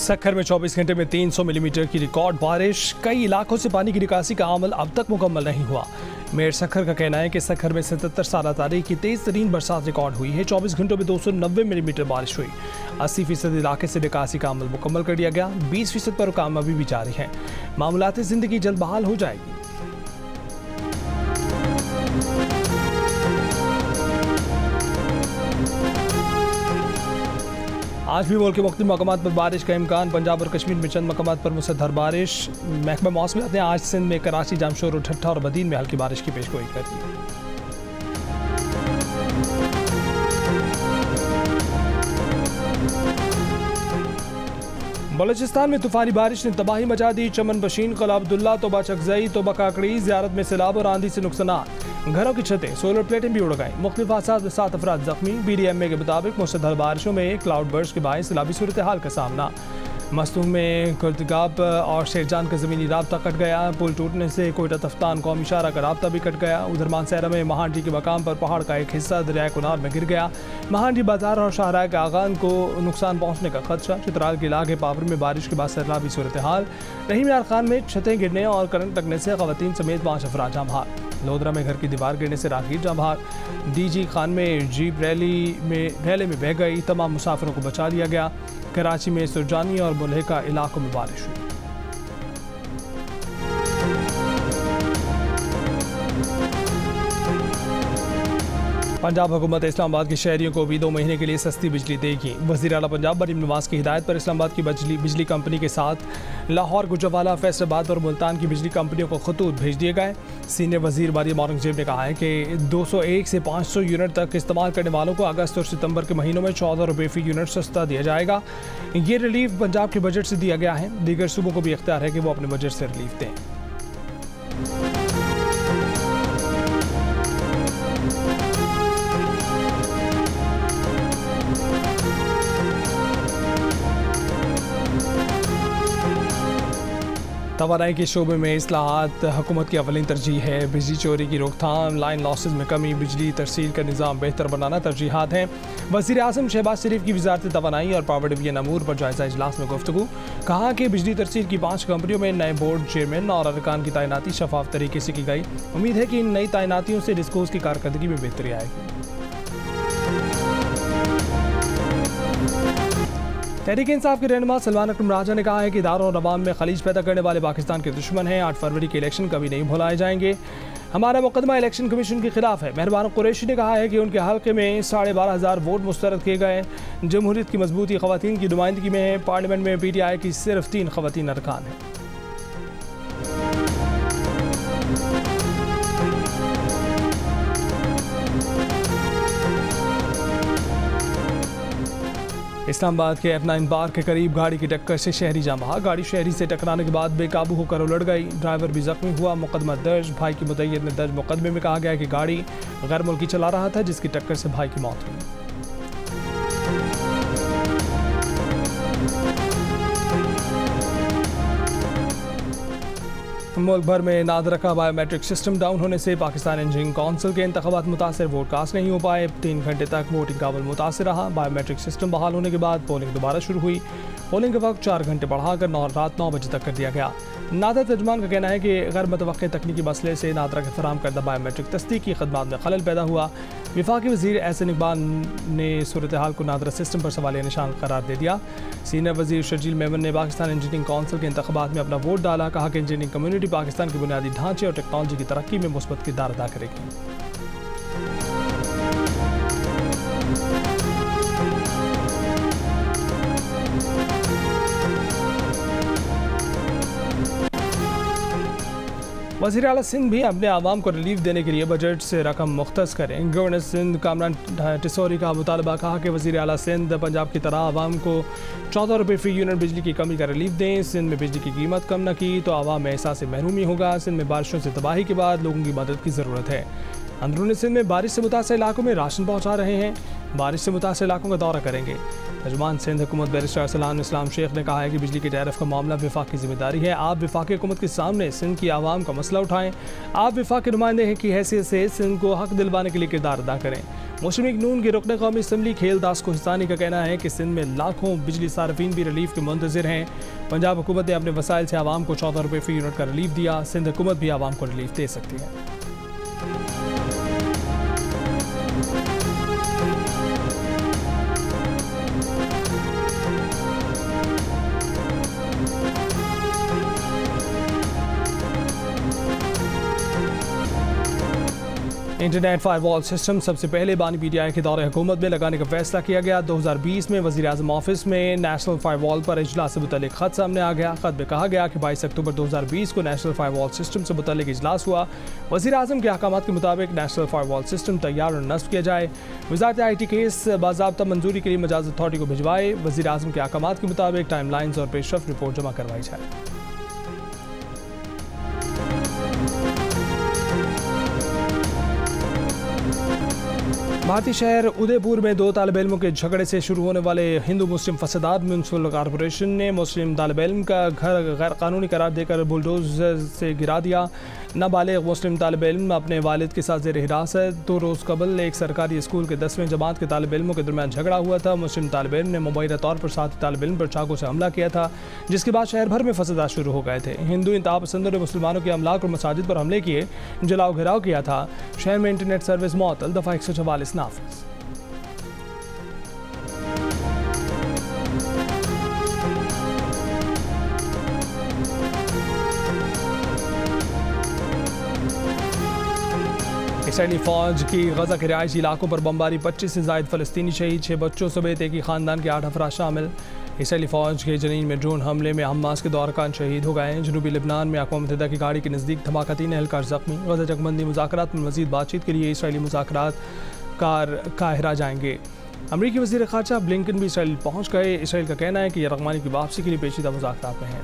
सक्खर में 24 घंटे में 300 मिलीमीटर की रिकॉर्ड बारिश। कई इलाकों से पानी की निकासी का अमल अब तक मुकम्मल नहीं हुआ। मेयर सक्खर का कहना है कि सक्खर में 77 साल तारीख की तेज तरीन बरसात रिकॉर्ड हुई है। 24 घंटों में 290 मिलीमीटर बारिश हुई। 80% इलाके से निकासी का अमल मुकम्मल कर दिया गया। 20% पर काम अभी भी जारी है। मामूलाती जिंदगी जल्द बहाल हो जाएगी। आज भी मुल्क के मुख्तलिफ मकामात पर बारिश का इम्कान। पंजाब और कश्मीर में चंद मकामात पर मुसद्दर बारिश। महकमा मौसमियात ने आज सिंध में कराची, जामशोर, ठट्ठा और बदीन में हल्की बारिश की पेशगोई कर दी। बलूचिस्तान में तूफानी बारिश ने तबाही मचा दी। चमन बशीन, कला अब्दुल्ला, तोबा चकजई, तोबा काकड़ी, ज़ियारत में सैलाब और आंधी से नुकसान। घरों की छतें, सोलर प्लेटें भी उड़ गईं। मुख्तलिफ हादसात में 7 अफराद जख्मी। BDMA के मुताबिक मुसद्दल बारिशों में क्लाउड बर्स्ट के बायस सैलाबी सूरत हाल का सामना। मस्तूंग में कुर्दगाब और शेरजान का ज़मीनी राब्ता कट गया। पुल टूटने से कोयटा तफ्तान कौमी शाहरा का राब्ता भी कट गया। उधर मानसहरा में महांडी के मकाम पर पहाड़ का एक हिस्सा दरिया कुनार में गिर गया। महांडी बाजार और शाहरा के आगान को नुकसान पहुँचने का खदशा। चित्राल के इलाके पावर में बारिश के बाद सैलाबी सूरत हाल। रहीम यार खान में छतें गिरने और करंट लगने से खवातीन समेत 5 अफराद जाम बहक। लोधरा में घर की दीवार गिरने से राहगीर जाम बहक। DG खान में जीप रैले में बह गई। तमाम मुसाफिरों को बचा लिया गया। कराची में सुरजानी और मुल्हिका इलाकों में बारिश हुई। पंजाब हुकूमत इस्लामाबाद के शहरियों को भी 2 महीने के लिए सस्ती बिजली देगी। वज़ीर आला पंजाब मरीम नवाज की हिदायत पर इस्लामाबाद की बिजली कंपनी के साथ लाहौर, गुजरावाला, फैसलाबाद और मुल्तान की बिजली कंपनियों को खतूत भेज दिए गए। सीनियर वज़ीर मरियम औरंगजेब ने कहा है कि 201 से 500 यूनिट तक इस्तेमाल करने वालों को अगस्त और सितंबर के महीनों में 14 रुपये फ़ी यूनिट सस्ता दिया जाएगा। ये रिलीफ पंजाब के बजट से दिया गया है। दीगर सूबों को भी इख्तियार है कि वो अपने बजट से रिलीफ दें। तवानाई के शोबे में इस्लाहात हुकूमत की अवलिन तरजीह है। बिजली चोरी की रोकथाम, लाइन लॉसेज में कमी, बिजली तरसील का निज़ाम बेहतर बनाना तरजीहात हैं। वज़ीर आज़म शहबाज शरीफ की वज़ारत तवानाई और पावर डिवीजन अमूर पर जायज़ा इजलास में गुफ्तगू। कहा कि बिजली तरसील की 5 कंपनियों में नए बोर्ड चेयरमैन और अरकान की तैनाती शफाफ तरीके से की गई। उम्मीद है कि इन नई तैनातियों से डिस्कोस की कारकर्दगी में बेहतरी आएगी। तहरीक इंसाफ के रहनुमा सलमान अकरम राजा ने कहा है कि इदारों और अवाम में खलीज पैदा करने वाले पाकिस्तान के दुश्मन हैं। 8 फरवरी के इलेक्शन कभी नहीं भुलाए जाएंगे। हमारा मुकदमा इलेक्शन कमीशन के खिलाफ है। मेहरबान कुरैशी ने कहा है कि उनके हल्के में 12,500 वोट मुस्तरद किए गए। जमहूरियत की मजबूती खवातीन की नुमाइंदगी में है। पार्लियामेंट में PTI की सिर्फ 3 खवातीन अरकान हैं। इस्लामाबाद के F9 पार्क के करीब गाड़ी की टक्कर से शहरी जाम बहक। गाड़ी शहरी से टकराने के बाद बेकाबू होकर उलट गई। ड्राइवर भी जख्मी हुआ। मुकदमा दर्ज। भाई की मुद्दईयत में दर्ज मुकदमे में कहा गया कि गाड़ी गैर मुल्की चला रहा था, जिसकी टक्कर से भाई की मौत हुई। मुल्क भर में नादरखा बायोमेट्रिक सिस्टम डाउन होने से पाकिस्तान इंजीनियरिंग काउंसिल के इंतखाबात मुतासिर, वोट कास्ट नहीं हो पाए। 3 घंटे तक वोटिंग का अमल मुतासिर रहा। बायोमेट्रिक सिस्टम बहाल होने के बाद पोलिंग दोबारा शुरू हुई। पोलिंग का वक्त 4 घंटे बढ़ाकर रात 9 बजे तक कर दिया गया। नादर तर्जमान का कहना है कि गैर मुतवक्के तकनीकी मसले से नादरा के फराहम करदा बायोमेट्रिक तस्दीक की खदमात में खलल पैदा हुआ। विफाकी वज़ीर एहसन इकबाल ने सूरत हाल को नादरा सिस्टम पर सवालिया निशान करार दे दिया। सीनियर वज़ीर शर्जील मेमन ने पाकिस्तान इंजीनियरिंग काउंसिल के इंतखाबात में अपना वोट डाला। कहा कि इंजीनियरिंग कम्युनिटी पाकिस्तान के बुनियादी ढांचे और टेक्नोलॉजी की तरक्की में मुस्बत किरदार अदा करेगी। वज़ीर आला सिंध भी अपने आवाम को रिलीफ देने के लिए बजट से रकम मुख्तस करें। गवर्नर सिंध कामरान टिसोरी का मुतालबा। कहा कि वज़ीर आला सिंध पंजाब की तरह आवाम को 14 रुपये फ़ी यूनिट बिजली की कमी का रिलीफ दें। सिंध में बिजली की कीमत कम न की तो आवाम में एहसास महरूमी होगा। सिंध में बारिशों से तबाही के बाद लोगों की मदद की ज़रूरत है। अंदरूनी सिंध में बारिश से मुतासर इलाकों में राशन पहुँचा रहे हैं। बारिश से मुतासर इलाकों का दौरा करेंगे। तर्जुमान सिंध हुकूमत बैरिस्टर अरसलान इस्लाम शेख ने कहा है कि बिजली के टैरिफ का मामला वफाक की जिम्मेदारी है। आप वफाकी हुकूमत के सामने सिंध की आवाम का मसला उठाएं। आप वफाक के नुमाइंदे की हैसियत से सिंध को हक दिलवाने के लिए किरदार अदा करें। मुस्लिम लीग नून के रुकन कौमी असम्बली खेलदास कोहिस्तानी का कहना है कि सिंध में लाखों बिजली सार्फिन भी रिलीफ के मुंतज़िर हैं। पंजाब हुकूमत ने अपने वसाइल से आवाम को 14 रुपये फी यूनिट का रिलीफ दिया। सिंध हुकूमत भी आवाम को रिलीफ दे सकती है। इंटरनेट फायरवॉल सिस्टम सबसे पहले बानी PTI के दौरे हुकूमत में लगाने का फैसला किया गया। 2020 में वज़ीर आज़म ऑफिस में नेशनल फायरवॉल पर इजलास से मुतल्लिक ख़त सामने आ गया। ख़त में कहा गया कि 22 अक्टूबर 2020 को नेशनल फायरवॉल सिस्टम से मुतल्लिक इजलास हुआ। वज़ीर आज़म के अहकामात के मुताबिक नेशनल फायरवॉल सिस्टम तैयार और नस्ब किया जाए। वज़ारत IT केस बाज़ाब्ता मंजूरी के लिए मजाज अथॉरिटी को भिजवाए। वज़ीर आज़म के अहकामात के मुताबिक टाइम लाइन्स और पेशरफ्त रिपोर्ट जमा करवाई जाए। भारतीय शहर उदयपुर में 2 तालिब इल्मों के झगड़े से शुरू होने वाले हिंदू मुस्लिम फसादात म्यूनसिपल कॉरपोरेशन ने मुस्लिम तालिब इल्म का घर गैर कानूनी करार देकर बुलडोजर से गिरा दिया। नाबालिग मुस्लिम तालिब इल्म अपने वालिद के साथ ज़ेर हिरासत। 2 रोज़ कबल एक सरकारी स्कूल के 10वीं जमात के तालिब इल्मों के दरमियान झगड़ा हुआ था। मुस्लिम तालिब इल्म ने मुबैना तौर पर साथी तालिब इल्म पर चाकू से हमला किया था, जिसके बाद शहर भर में फसादात शुरू हो गए थे। हिंदू इंतहा पसंदों ने मुसलमानों के अमलाक और मसाजिद पर हमले किए, जलाओ घिराव किया था। शहर में इंटरनेट सर्विस मुअत्तल, दफ़ा 144 नाफिज। इसराइली फ़ौज की गज़ा के रिहायशी इलाकों पर बमबारी, 25 से ज़ायद फ़लस्तीनी शहीद, 6 बच्चों समेत एक ही ख़ानदान के 8 अफराद शामिल। इसराइली फ़ौज के जनीन में ड्रोन हमले में हमास के 2 अरकान शहीद हो गए। जनूबी लेबनान में अक़वाम मुत्तहिदा की गाड़ी के नज़दीक धमाका, 3 एहलकार ज़ख्मी। गज़ा जंगबंदी मुज़ाकरात में मज़ीद बातचीत के लिए इसराइली मुज़ाकरात काहिरा जाएंगे। अमरीकी वज़ीर ख़ारजा ब्लिंकन भी इसराइल पहुँच गए। इसराइल का कहना है कि यरगमानी की वापसी के लिए पेचीदा मुज़ाकरात में हैं।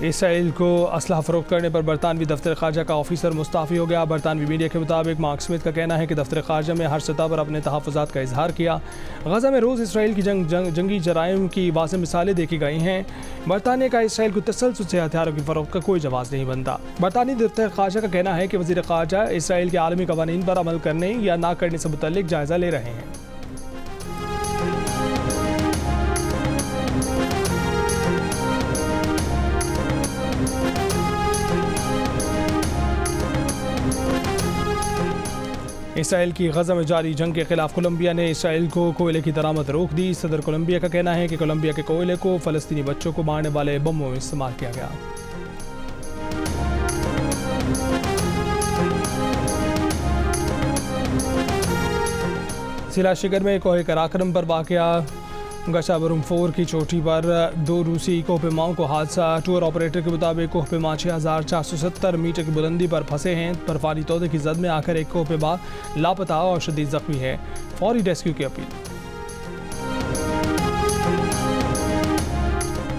इसराइल को असलहा फ़रोख्त करने पर बरतानवी दफ्तर ख़ारजा का ऑफिसर मुस्ताफ़ी हो गया। बरतानवी मीडिया के मुताबिक मार्क स्मिथ का कहना है कि दफ्तर ख़ारजा में हर सतह पर अपने तहफ़्फ़ुज़ात का इजहार किया। गज़ा में रोज़ इसराइल की जंगी जराइम की वाज़ेह मिसालें देखी गई हैं। बरतानिया का इसराइल को तसल्सल से हथियारों की फ़रोख्त का कोई जवाज़ नहीं बनता। बरतानी दफ्तर ख़ारजा का कहना है कि वज़ीर ख़ारजा इसराइल के आलमी क़वानीन पर अमल करने या ना करने से मुतल्लिक जायज़ा ले रहे हैं। इसराइल की गज़ा में जारी जंग के खिलाफ कोलंबिया ने इसराइल को कोयले की दरामद रोक दी। सदर कोलंबिया का कहना है कि कोलंबिया के कोयले को फ़लस्तीनी बच्चों को मारने वाले बमों में इस्तेमाल किया गया। सिला शिगर में कोहे कराक्रम पर वाक़या गशाबरुम 4 की चोटी पर 2 रूसी कोहपेमाओं को हादसा। टूर ऑपरेटर के मुताबिक कोहपेमा 6470 मीटर की बुलंदी पर फंसे हैं। बर्फानी तोदे की जद में आकर एक कोहपेमा लापता और शदीद जख्मी है। फौरी रेस्क्यू की अपील।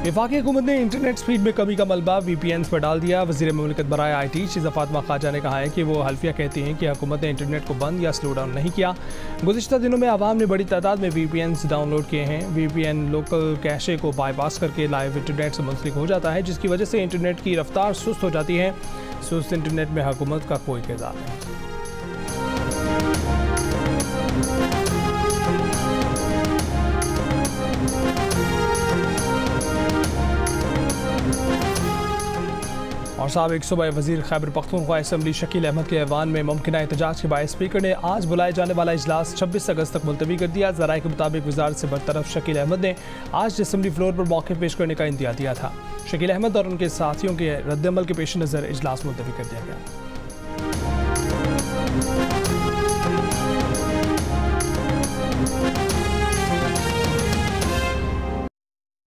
वफाकी हुकूमत ने इंटरनेट स्पीड में कमी का मलबा VPNs पर डाल दिया। वज़ीर मुमलिकत बराए IT शीज़ा फातिमा ख्वाजा ने कहा है कि वो हल्फिया कहती हैं कि हुकूमत ने इंटरनेट को बंद या स्लो डाउन नहीं किया। गुज़िश्ता दिनों में आवाम ने बड़ी तादाद में VPNs डाउनलोड किए हैं। VPN लोकल कैशे को बाईपास करके लाइव इंटरनेट से मुंसलिक हो जाता है, जिसकी वजह से इंटरनेट की रफ्तार सुस्त हो जाती है। सुस्त इंटरनेट में हुकूमत का कोई किरदार नहीं। और साबिक़ सूबाई वज़ीर खैबर पख्तूनख्वा असम्बली शकील अहमद के ऐवान में मुमकिन एहतजाज के बायस स्पीकर ने आज बुलाए जाने वाला इजलास 26 अगस्त तक मुलतवी कर दिया। ज़राए के मुताबिक वज़ारत से बरतरफ शकील अहमद ने आज असम्बली फ्लोर पर मौक़िफ़ पेश करने का इंतज़ार दिया था। शकील अहमद और उनके साथियों के रद्दअमल के पेश नज़र इजलास मुलतवी कर दिया गया।